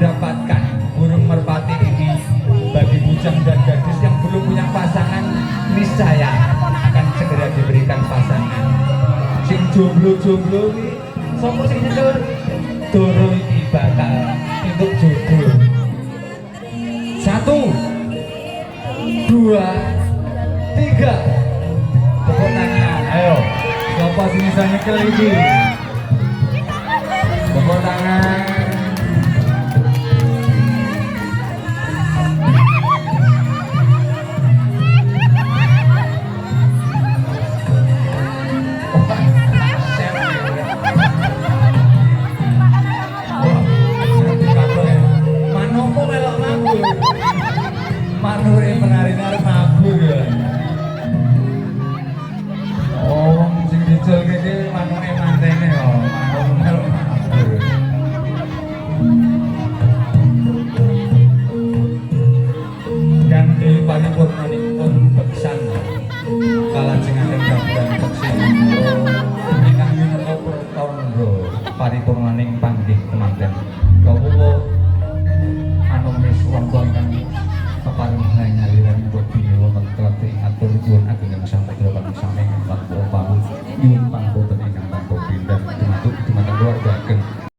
mendapatkan burung merpati ini bagi bujang dan gadis yang belum punya pasangan, niscaya akan segera diberikan pasangan. Sing jomblo-jomblo iki sapa sing nyekel doro iki bakal untuk jodoh. 1 2 3 tepuk tangan, ayo siapa sing bisa nyekel iki? Tepuk tangan. Manure penari-nari mabur ya. Oh, sing dicul kene manure mantene ya. Manuk mabur. Kanthi paripurnanipun beksan kalajengaken gambaran beksan ingkang minangka pratandha paripurnaning